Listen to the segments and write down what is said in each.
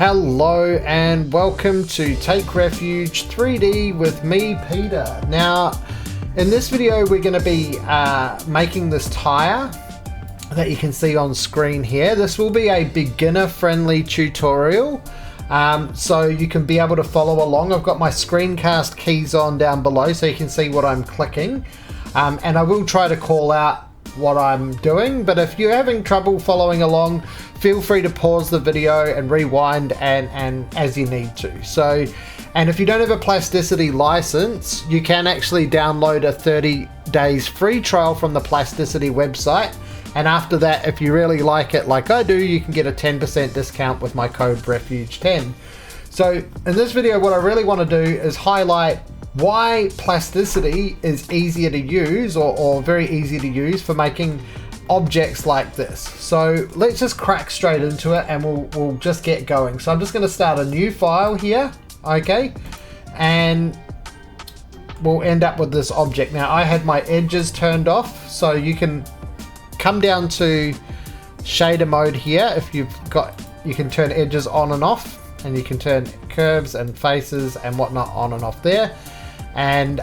Hello and welcome to Take Refuge 3D with me, Peter. Now, in this video we're going to be making this tire that you can see on screen here. This will be a beginner friendly tutorial, so you can be able to follow along. I've got my screencast keys on down below so you can see what I'm clicking, and I will try to call out what I'm doing, but if you're having trouble following along, feel free to pause the video and rewind and as you need to. So, and if you don't have a Plasticity license, you can actually download a 30 days free trial from the Plasticity website, and after that, if you really like it like I do, you can get a 10% discount with my code REFUGE10. So in this video, what I really want to do is highlight why Plasticity is easier to use or very easy to use for making objects like this. So let's just crack straight into it and we'll just get going. So I'm just going to start a new file here, okay, and we'll end up with this object. Now I had my edges turned off, so you can come down to shader mode here. If you've got, you can turn edges on and off, and you can turn curves and faces and whatnot on and off there. And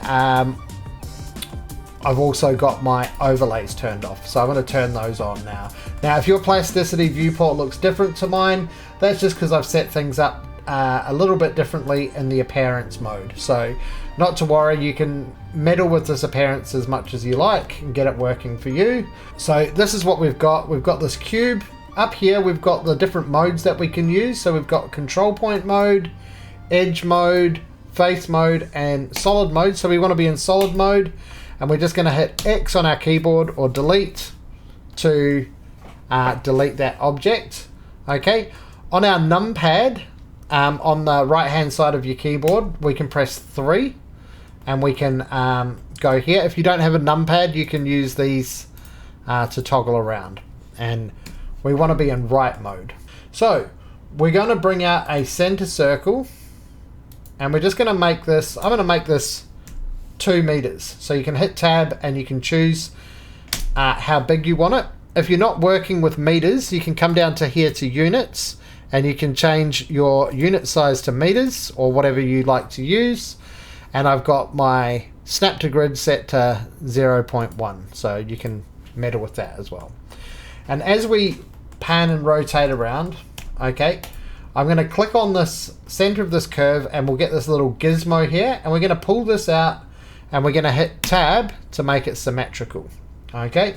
I've also got my overlays turned off, so I'm going to turn those on now. Now if your Plasticity viewport looks different to mine, that's just because I've set things up a little bit differently in the appearance mode. So not to worry, you can meddle with this appearance as much as you like and get it working for you. So this is what we've got. We've got this cube. Up here we've got the different modes that we can use. So we've got control point mode, edge mode, face mode, and solid mode. So we want to be in solid mode, and we're just going to hit X on our keyboard or delete to delete that object. Okay, on our numpad on the right hand side of your keyboard, we can press 3 and we can go here. If you don't have a numpad, you can use these to toggle around, and we want to be in right mode. So we're going to bring out a center circle, and we're just going to make this, I'm going to make this 2 meters. So you can hit tab and you can choose how big you want it. If you're not working with meters, you can come down to here to units, and you can change your unit size to meters or whatever you like to use. And I've got my snap to grid set to 0.1, so you can meddle with that as well. And as we pan and rotate around, okay, I'm going to click on this center of this curve, and we'll get this little gizmo here, and we're going to pull this out, and we're going to hit tab to make it symmetrical. Okay,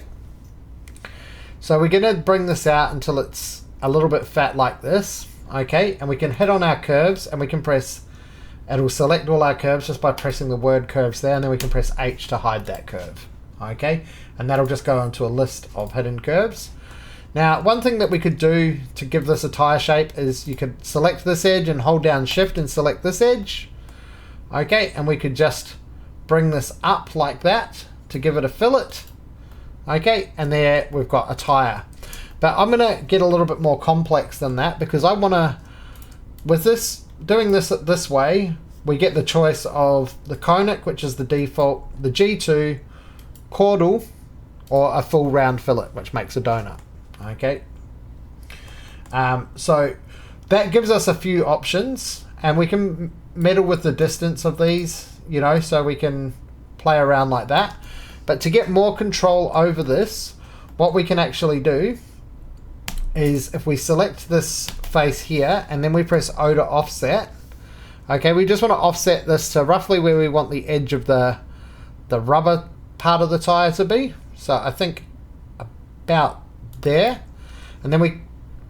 so we're going to bring this out until it's a little bit fat like this. Okay, and we can hit on our curves, and we can press, it'll select all our curves just by pressing the word curves there, and then we can press H to hide that curve. Okay, and that'll just go into a list of hidden curves. Now, one thing that we could do to give this a tire shape is you could select this edge and hold down shift and select this edge. Okay, and we could just bring this up like that to give it a fillet. Okay, and there we've got a tire. But I'm going to get a little bit more complex than that, because I want to, with this, doing this way, we get the choice of the conic, which is the default, the G2, caudal, or a full round fillet, which makes a donut. Okay, so that gives us a few options, and we can meddle with the distance of these, you know, so we can play around like that. But to get more control over this, what we can actually do is if we select this face here and then we press O to offset. Okay, we just want to offset this to roughly where we want the edge of the rubber part of the tire to be. So I think about there, and then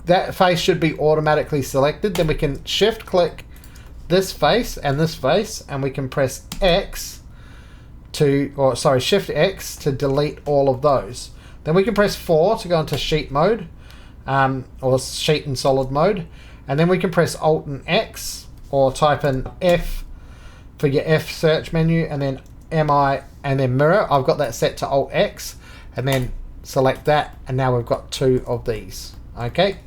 that face should be automatically selected. Then we can shift click this face and this face, and we can press X to, or sorry, shift X to delete all of those. Then we can press 4 to go into sheet mode, or sheet and solid mode, and then we can press Alt and X, or type in F for your F search menu, and then MI, and then mirror. I've got that set to Alt X, and then select that, and now we've got 2 of these. Okay,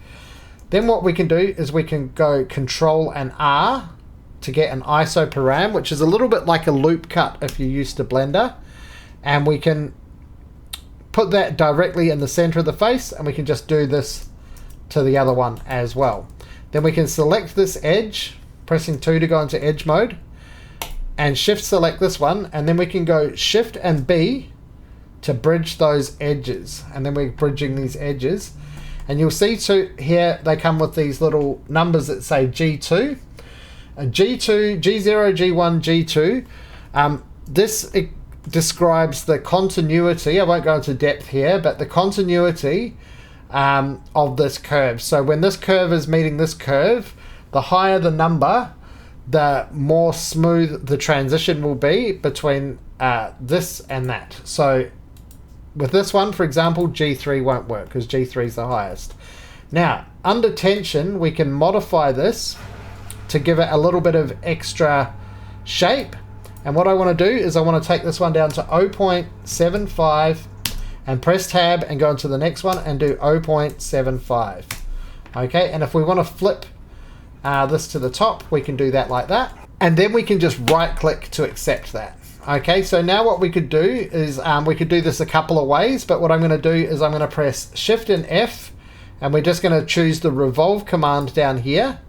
then what we can do is we can go Control and R to get an ISO param, which is a little bit like a loop cut if you're used to Blender, and we can put that directly in the center of the face, and we can just do this to the other one as well. Then we can select this edge, pressing 2 to go into edge mode, and shift select this one, and then we can go shift and B to bridge those edges, and then we're bridging these edges, and you'll see here they come with these little numbers that say G2, G2, G0, G1, G2. This describes the continuity. I won't go into depth here, but the continuity of this curve. So when this curve is meeting this curve, the higher the number, the more smooth the transition will be between this and that. So with this one, for example, G3 won't work because G3 is the highest. Now, under tension, we can modify this to give it a little bit of extra shape. And what I want to do is I want to take this one down to 0.75 and press tab and go into the next one and do 0.75. Okay, and if we want to flip this to the top, we can do that like that. And then we can just right click to accept that. Okay, so now what we could do is we could do this a couple of ways, but what I'm going to do is I'm going to press Shift and F, and we're just going to choose the revolve command down here.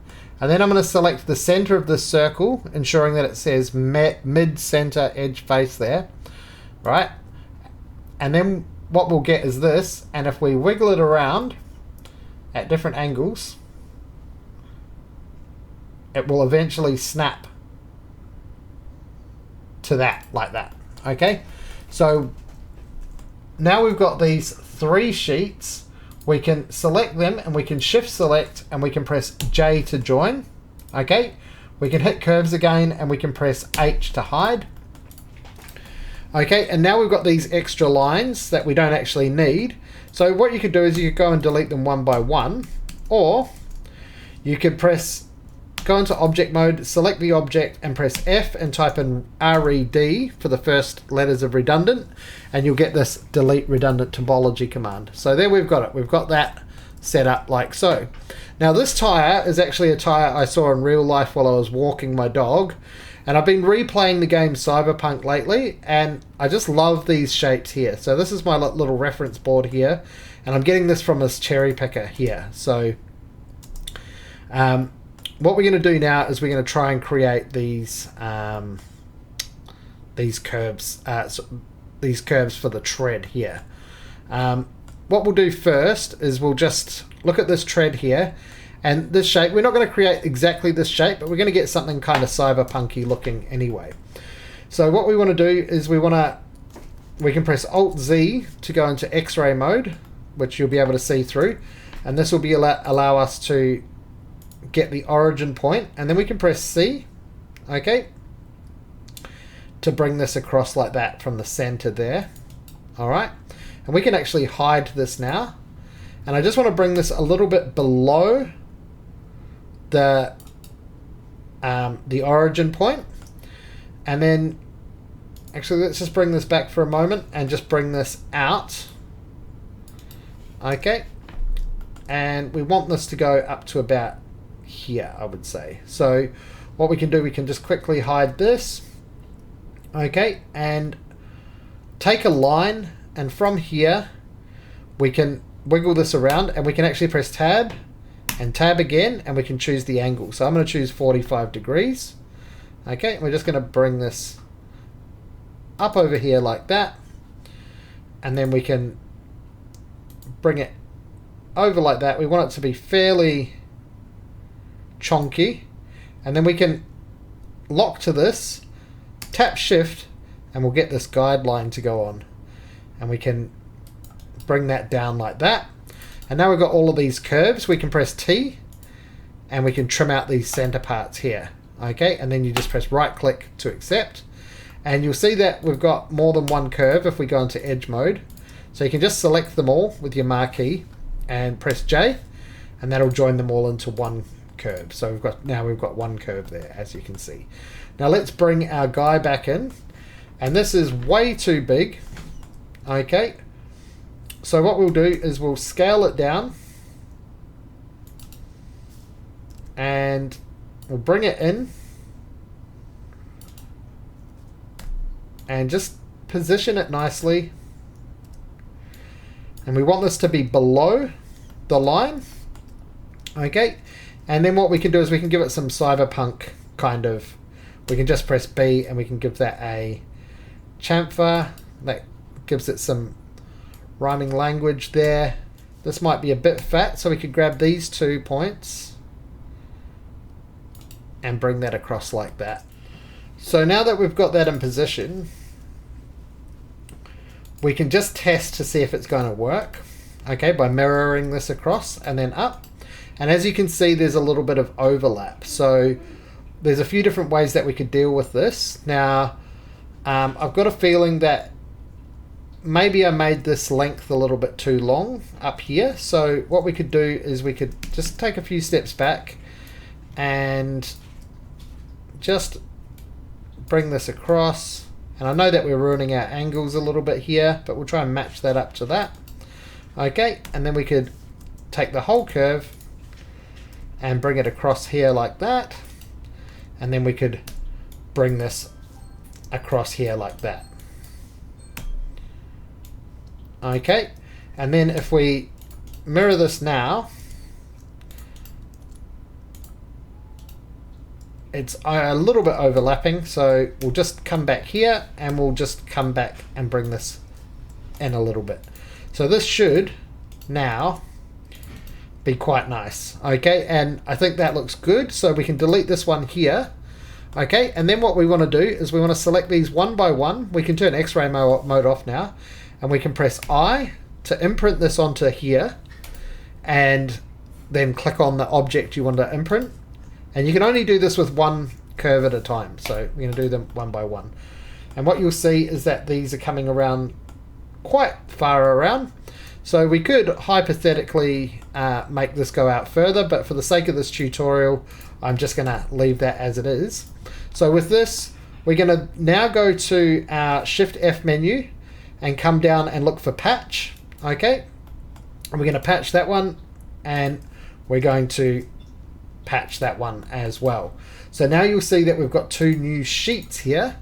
And then I'm going to select the center of this circle, ensuring that it says mid-center edge face there, right? And then what we'll get is this, and if we wiggle it around at different angles, it will eventually snap to that, like that. Okay, so now we've got these 3 sheets. We can select them and we can shift select and we can press J to join. Okay, we can hit curves again and we can press H to hide. Okay, and now we've got these extra lines that we don't actually need. So what you could do is you could go and delete them one by one, or you could go into object mode, select the object and press F and type in RED for the first letters of redundant, and you'll get this delete redundant topology command. So there we've got it. We've got that set up like so. Now this tire is actually a tire I saw in real life while I was walking my dog, and I've been replaying the game Cyberpunk lately, and I just love these shapes here. So this is my little reference board here, and I'm getting this from this cherry picker here. So what we're going to do now is we're going to try and create these curves for the tread here. What we'll do first is we'll just look at this tread here and this shape. We're not going to create exactly this shape, but we're going to get something kind of cyberpunky looking anyway. So what we want to do is we can press Alt Z to go into X-ray mode, which you'll be able to see through, and this will be allow us to get the origin point, and then we can press C, okay, to bring this across like that from the center there. All right, and we can actually hide this now, and I just want to bring this a little bit below the origin point, and then actually let's just bring this back for a moment and just bring this out. Okay, and we want this to go up to about here, I would say. So what we can do, we can just quickly hide this, okay, and take a line, and from here we can wiggle this around, and we can actually press tab and tab again, and we can choose the angle. So I'm going to choose 45 degrees. Okay, we're just going to bring this up over here like that, and then we can bring it over like that. We want it to be fairly chonky, and then we can lock to this, tap shift, and we'll get this guideline to go on, and we can bring that down like that. And now we've got all of these curves. We can press T and we can trim out these center parts here. Okay, and then you just press right click to accept, and you'll see that we've got more than one curve if we go into edge mode. So you can just select them all with your marquee and press J, and that'll join them all into one curve. So we've got one curve there, as you can see. Now let's bring our guy back in, and this is way too big. Okay, so what we'll do is we'll scale it down, and we'll bring it in and just position it nicely, and we want this to be below the line. Okay, And then what we can do is we can give it some cyberpunk kind of, we can just press B and we can give that a chamfer. That gives it some rhyming language there. This might be a bit fat, so we could grab these 2 points and bring that across like that. So now that we've got that in position, we can just test to see if it's going to work, okay, by mirroring this across and then up. And as you can see, there's a little bit of overlap. So there's a few different ways that we could deal with this. Now, I've got a feeling that maybe I made this length a little bit too long up here. So what we could do is we could just take a few steps back and just bring this across. And I know that we're ruining our angles a little bit here, but we'll try and match that up to that. Okay, and then we could take the whole curve and bring it across here like that. And then we could bring this across here like that. Okay, and then if we mirror this now, it's a little bit overlapping, so we'll just come back here and we'll just come back and bring this in a little bit. So this should now be quite nice. Okay, and I think that looks good, so we can delete this one here. Okay, and then what we want to do is we want to select these one by one. We can turn X-ray mode off now, and we can press I to imprint this onto here, and then click on the object you want to imprint. And you can only do this with one curve at a time, so we're going to do them one by one. And what you'll see is that these are coming around quite far around. So we could hypothetically make this go out further, but for the sake of this tutorial, I'm just going to leave that as it is. So with this, we're going to now go to our Shift F menu and come down and look for patch. Okay, and we're going to patch that one, and we're going to patch that one as well. So now you'll see that we've got 2 new sheets here,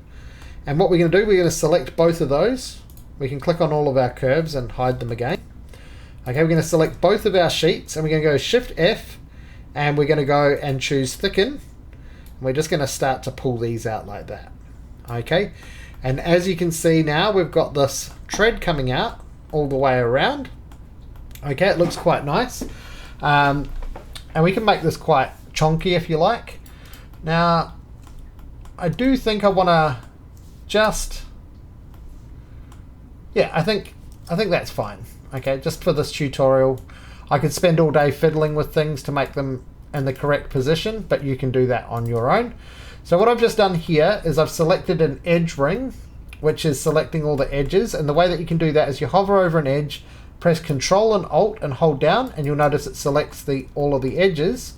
and what we're going to do, we're going to select both of those. We can click on all of our curves and hide them again. Okay, we're going to select both of our sheets, and we're going to go Shift F, and we're going to go and choose thicken, and we're just going to start to pull these out like that. Okay, and as you can see now, we've got this tread coming out all the way around. Okay, it looks quite nice, and we can make this quite chonky if you like. Now, I do think I want to just, yeah, I think that's fine. Okay, just for this tutorial. I could spend all day fiddling with things to make them in the correct position, but you can do that on your own. So what I've just done here is I've selected an edge ring, which is selecting all the edges, and the way that you can do that is you hover over an edge, press Control and Alt and hold down, and you'll notice it selects all of the edges.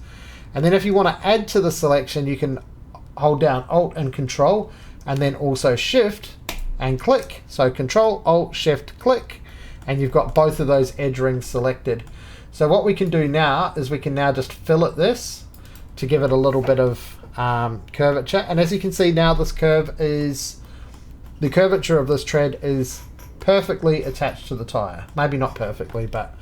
And then if you want to add to the selection, you can hold down Alt and Control, and then also Shift and click. So Control, Alt, Shift, click, and you've got both of those edge rings selected. So what we can do now is we can now just fillet this to give it a little bit of curvature. And as you can see now, this curve is, the curvature of this tread is perfectly attached to the tire. Maybe not perfectly, but.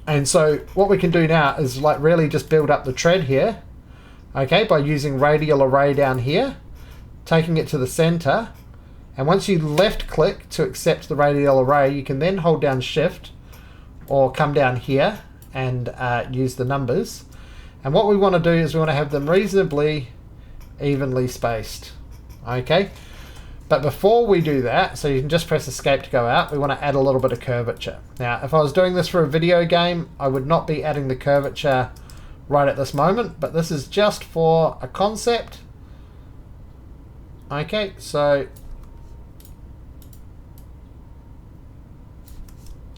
And so what we can do now is like really just build up the tread here, okay, by using radial array down here, taking it to the center. And once you left click to accept the radial array, you can then hold down Shift or come down here and use the numbers. And what we want to do is we want to have them reasonably evenly spaced. Okay, but before we do that, so you can just press Escape to go out, we want to add a little bit of curvature. Now, if I was doing this for a video game, I would not be adding the curvature right at this moment, but this is just for a concept. Okay, so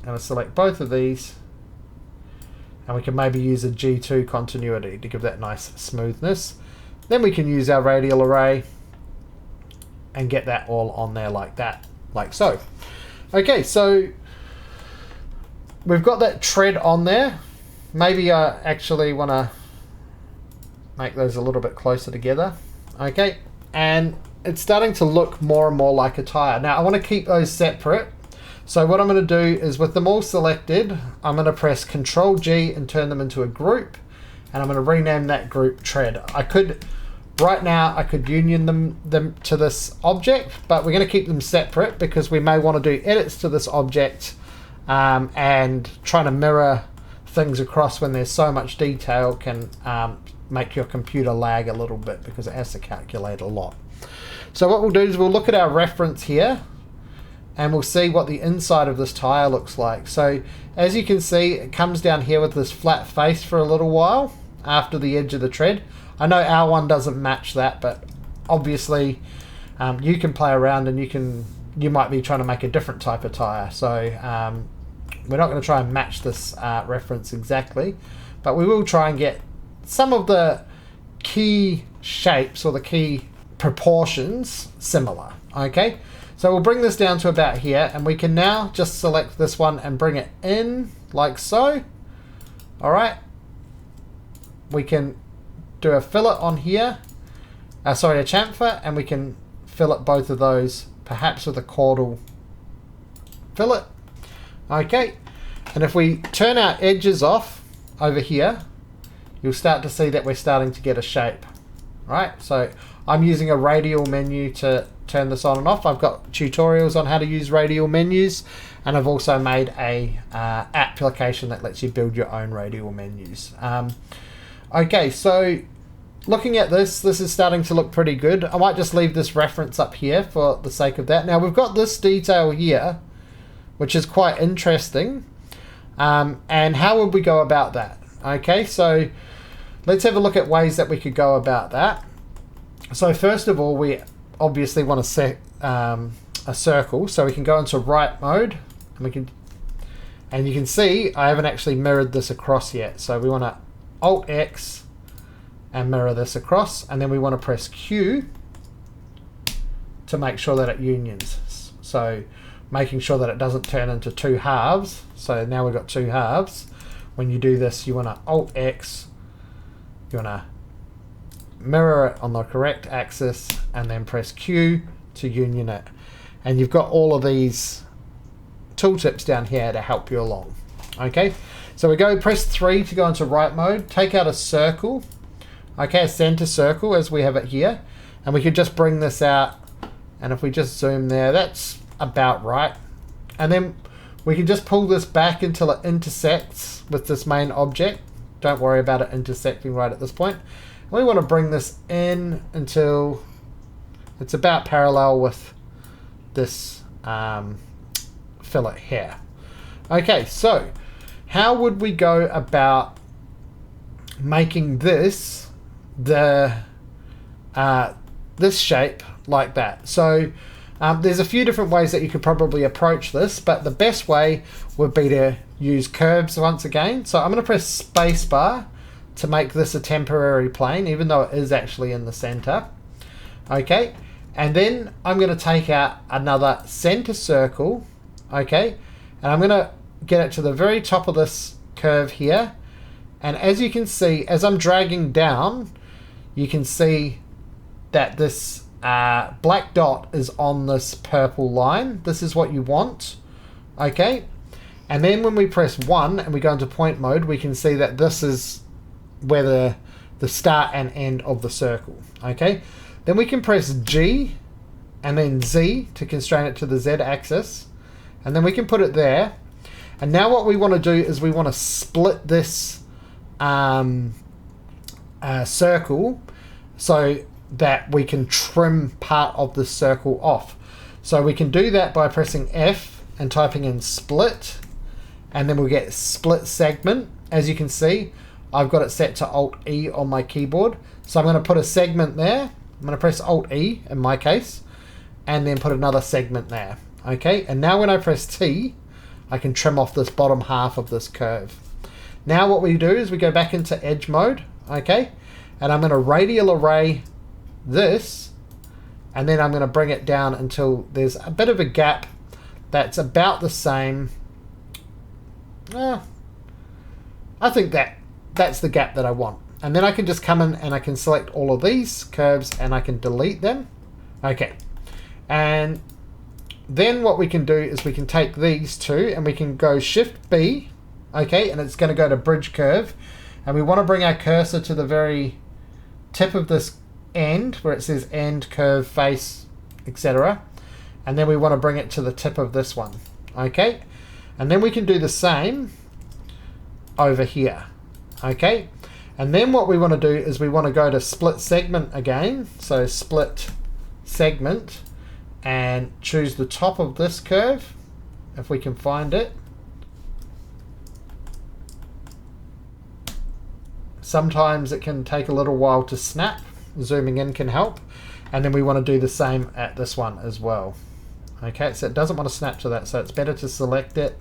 I'm going to select both of these, and we can maybe use a G2 continuity to give that nice smoothness. Then we can use our radial array and get that all on there like that, like so. Okay, so we've got that tread on there. Maybe I actually want to make those a little bit closer together. Okay, and it's starting to look more and more like a tire. Now I want to keep those separate. So what I'm going to do is with them all selected, I'm going to press Control G and turn them into a group. and I'm going to rename that group tread. Right now I could union them to this object, but we're going to keep them separate because we may want to do edits to this object and trying to mirror things across when there's so much detail can make your computer lag a little bit because it has to calculate a lot. So what we'll do is we'll look at our reference here and we'll see what the inside of this tire looks like. So as you can see, it comes down here with this flat face for a little while after the edge of the tread. I know our one doesn't match that, but obviously you can play around and you might be trying to make a different type of tire. So we're not going to try and match this reference exactly, but we will try and get some of the key shapes or the key proportions similar. Okay, so we'll bring this down to about here, and we can now just select this one and bring it in like so. All right, we can do a fillet on here, a chamfer, and we can fillet both of those, perhaps with a caudal fillet. Okay, and if we turn our edges off over here, you'll start to see that we're starting to get a shape. Right, so I'm using a radial menu to turn this on and off. I've got tutorials on how to use radial menus, and I've also made a application that lets you build your own radial menus. Okay, so looking at this is starting to look pretty good. I might just leave this reference up here for the sake of that. Now we've got this detail here, which is quite interesting. And how would we go about that? Okay, so let's have a look at ways that we could go about that. So first of all, we obviously want to set a circle, so we can go into write mode, and you can see I haven't actually mirrored this across yet. So we want to Alt X and mirror this across, and then we want to press Q to make sure that it unions. So making sure that it doesn't turn into two halves. So now we've got two halves. When you do this, you want to Alt X, you want to mirror it on the correct axis, and then press Q to union it. And you've got all of these tooltips down here to help you along. Okay, so we go press 3 to go into write mode, take out a circle, okay, a center circle as we have it here, and we could just bring this out, and if we just zoom there, that's about right. And then we can just pull this back until it intersects with this main object. Don't worry about it intersecting right at this point. We want to bring this in until it's about parallel with this fillet here. Okay, so how would we go about making this this shape like that? So there's a few different ways that you could probably approach this, but the best way would be to use curves once again. So I'm going to press spacebar to make this a temporary plane, even though it is actually in the center. Okay, and then I'm going to take out another center circle, okay, and I'm going to get it to the very top of this curve here. And as you can see, as I'm dragging down, you can see that this black dot is on this purple line. This is what you want, okay? And then when we press 1 and we go into point mode, we can see that this is where the start and end of the circle, okay? Then we can press G and then Z to constrain it to the Z axis, and then we can put it there. And now what we want to do is we want to split this circle so that we can trim part of the circle off. So we can do that by pressing F and typing in split, and then we'll get split segment. As you can see, I've got it set to Alt E on my keyboard. So I'm going to put a segment there. I'm going to press Alt E in my case, and then put another segment there. Okay, and now when I press T, I can trim off this bottom half of this curve. Now what we do is we go back into edge mode, okay, and I'm going to radial array this, and then I'm going to bring it down until there's a bit of a gap that's about the same. I think that's the gap that I want. And then I can just come in and I can select all of these curves and I can delete them. Okay, and then what we can do is we can take these two and we can go Shift B, okay, and it's going to go to bridge curve, and we want to bring our cursor to the very tip of this end where it says end, curve, face, etc. And then we want to bring it to the tip of this one. Okay, and then we can do the same over here. Okay, and then what we want to do is we want to go to split segment again. So split segment and choose the top of this curve if we can find it. Sometimes it can take a little while to snap. Zooming in can help. And then we want to do the same at this one as well. Okay, so it doesn't want to snap to that, so it's better to select it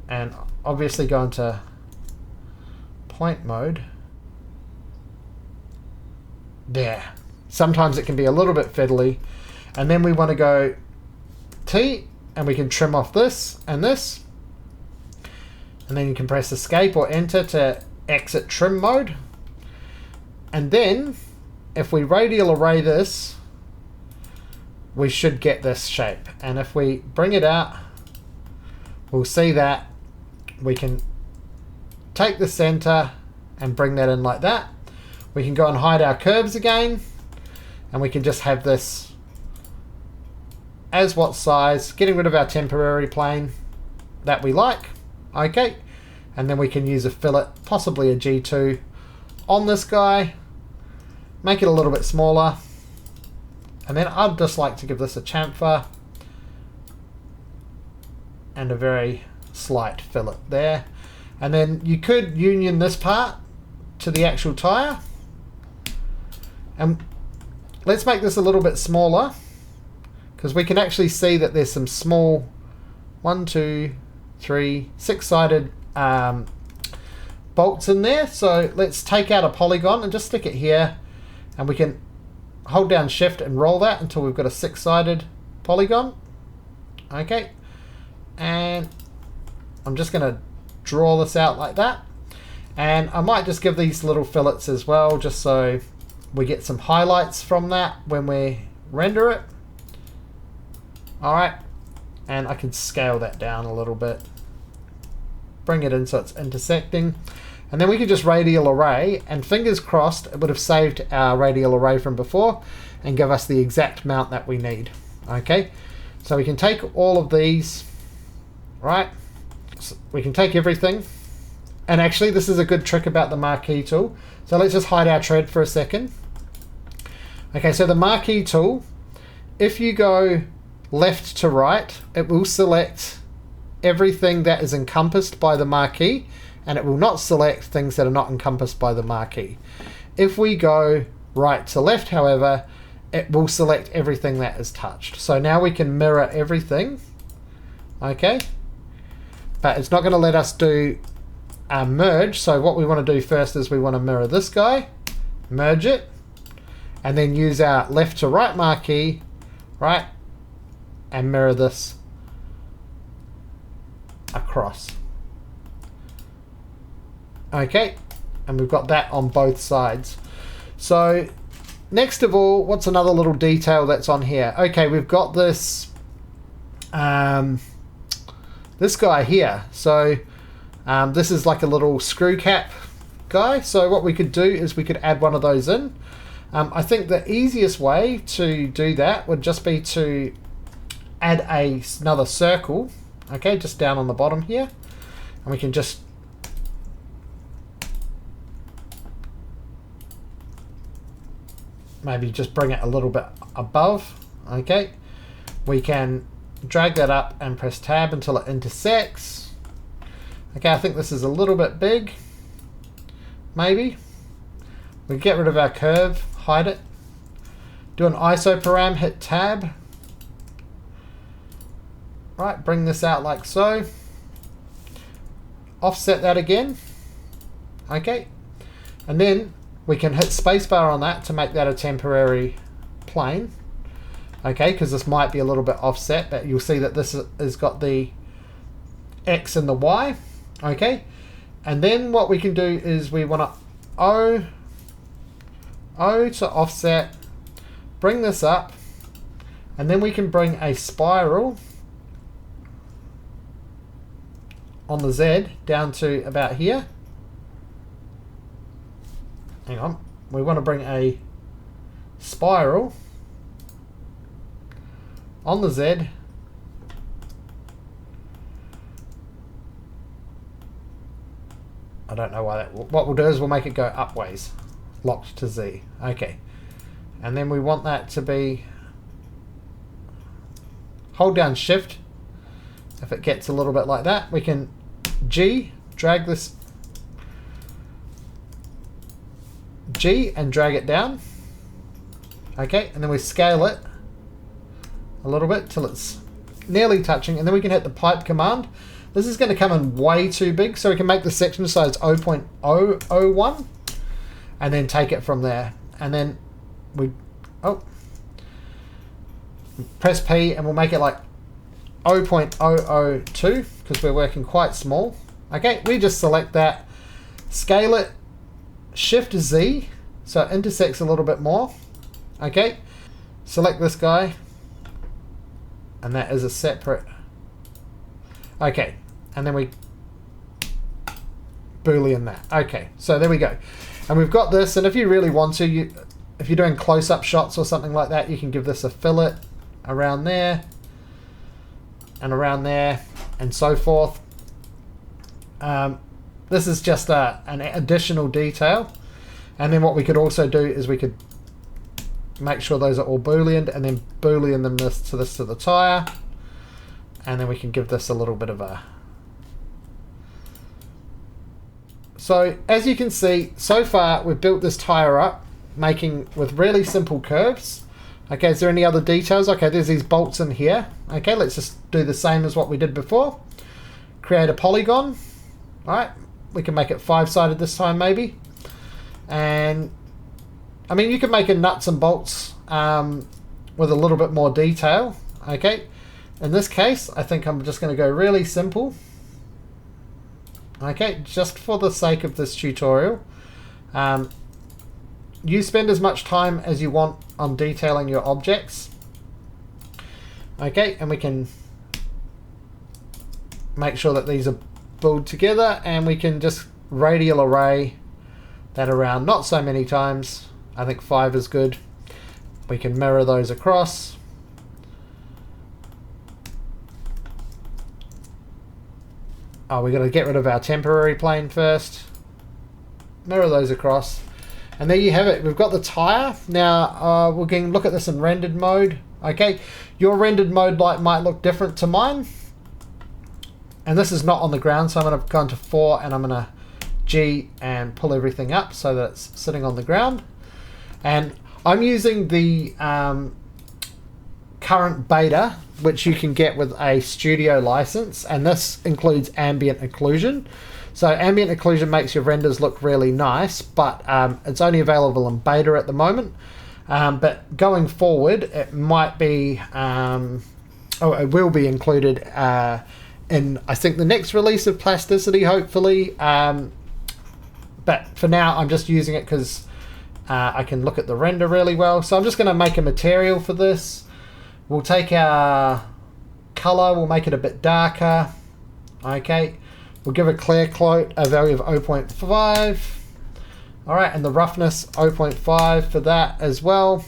and obviously go into point mode. There. Sometimes it can be a little bit fiddly. And then we want to go T, and we can trim off this and this. And then you can press escape or enter to exit trim mode. And then if we radial array this, we should get this shape. And if we bring it out, we'll see that we can take the center and bring that in like that. We can go and hide our curves again, and we can just have this as what size, getting rid of our temporary plane that we like. Okay, and then we can use a fillet, possibly a G2 on this guy, make it a little bit smaller, and then I'd just like to give this a chamfer and a very slight fillet there. And then you could union this part to the actual tire. And let's make this a little bit smaller, because we can actually see that there's some small 1, 2, 3, 6-sided bolts in there. So let's take out a polygon and just stick it here, and we can hold down shift and roll that until we've got a 6-sided polygon. Okay, and I'm just going to draw this out like that, and I might just give these little fillets as well, just so we get some highlights from that when we render it. Alright, and I can scale that down a little bit, bring it in so it's intersecting, and then we can just radial array, and fingers crossed it would have saved our radial array from before and give us the exact mount that we need. Okay, so we can take all of these, right? So we can take everything, and actually this is a good trick about the marquee tool. So let's just hide our tread for a second. Okay, so the marquee tool, if you go left to right, it will select everything that is encompassed by the marquee, and it will not select things that are not encompassed by the marquee. If we go right to left, however, it will select everything that is touched. So now we can mirror everything, okay? But it's not going to let us do a merge. So what we want to do first is we want to mirror this guy, merge it, and then use our left to right marquee, right, and mirror this across. Okay, and we've got that on both sides. So next of all, what's another little detail that's on here? Okay, we've got this this guy here. So this is like a little screw cap guy. So what we could do is we could add one of those in. I think the easiest way to do that would just be to add another circle, okay, just down on the bottom here, and we can just maybe just bring it a little bit above. Okay, we can drag that up and press tab until it intersects. Okay, I think this is a little bit big. Maybe we get rid of our curve, hide it, do an ISO param, hit tab, right, bring this out like so, offset that again. Okay, and then we can hit spacebar on that to make that a temporary plane. Okay, because this might be a little bit offset, but you'll see that this has got the X and the Y. Okay, and then what we can do is we want to O to offset, bring this up, and then we can bring a spiral on the Z down to about here. Hang on, we want to bring a spiral on the Z I don't know why that. What we'll do is we'll make it go upways, locked to Z. Okay, and then we want that to be. Hold down Shift. If it gets a little bit like that, we can G, drag this G and drag it down. Okay, and then we scale it a little bit till it's nearly touching, and then we can hit the pipe command. This is going to come in way too big, so we can make the section size 0.001 and then take it from there. And then we press P and we'll make it like 0.002 because we're working quite small. Okay, we just select that, scale it, Shift Z so it intersects a little bit more. Okay, select this guy, and that is a separate. Okay, and then we Boolean that. Okay, so there we go. And we've got this, and if you really want to, if you're doing close-up shots or something like that, you can give this a fillet around there, and so forth. This is just an additional detail. And then what we could also do is we could make sure those are all Booleaned, and then Boolean them to the tire. And then we can give this a little bit of a... So as you can see, so far we've built this tire up, making with really simple curves. Okay, is there any other details? Okay, there's these bolts in here. Okay, let's just do the same as what we did before. Create a polygon. All right, we can make it 5-sided this time maybe. And I mean, you can make it nuts and bolts with a little bit more detail. Okay, in this case, I think I'm just going to go really simple. Okay, just for the sake of this tutorial. You spend as much time as you want on detailing your objects. Okay, and we can make sure that these are pulled together, and we can just radial array that around, not so many times. I think 5 is good. We can mirror those across. Oh, we're going to get rid of our temporary plane first. Mirror those across. And there you have it. We've got the tire. Now, we can look at this in rendered mode. Okay, your rendered mode might look different to mine. And this is not on the ground, so I'm going to go into 4 and I'm going to G and pull everything up so that it's sitting on the ground. And I'm using the current beta, which you can get with a studio license, and this includes ambient occlusion. So ambient occlusion makes your renders look really nice, but it's only available in beta at the moment. But going forward, it might be, it will be included in, I think, the next release of Plasticity, hopefully. But for now, I'm just using it because I can look at the render really well. So I'm just going to make a material for this. We'll take our color, we'll make it a bit darker. Okay, we'll give a clear coat a value of 0.5. All right, and the roughness 0.5 for that as well.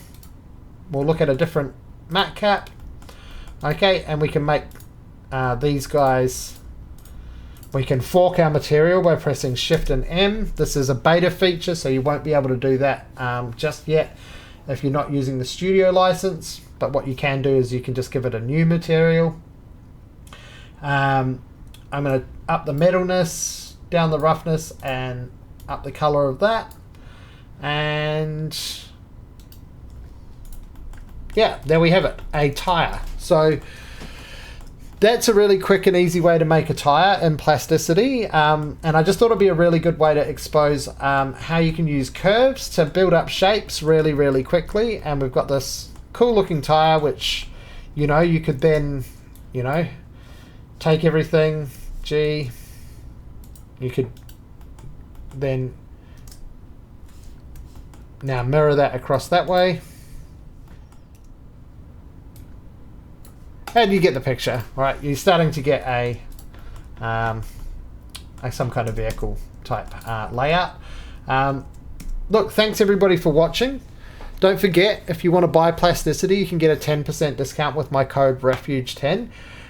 We'll look at a different matte cap. Okay, and we can make these guys. We can fork our material by pressing Shift and M. This is a beta feature, so you won't be able to do that just yet if you're not using the studio license. But what you can do is you can just give it a new material. I'm going to up the metalness, down the roughness, and up the color of that. And yeah, there we have it, a tire. So that's a really quick and easy way to make a tire in Plasticity. And I just thought it'd be a really good way to expose how you can use curves to build up shapes really, really quickly. And we've got this cool looking tire, which, you know, you could then, you know, take everything, G, you could then now mirror that across that way. And you get the picture, right? You're starting to get a some kind of vehicle type layout. Look, thanks everybody for watching. Don't forget, if you want to buy Plasticity, you can get a 10% discount with my code REFUGE10.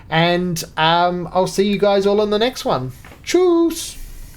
And I'll see you guys all in the next one. Tschüss!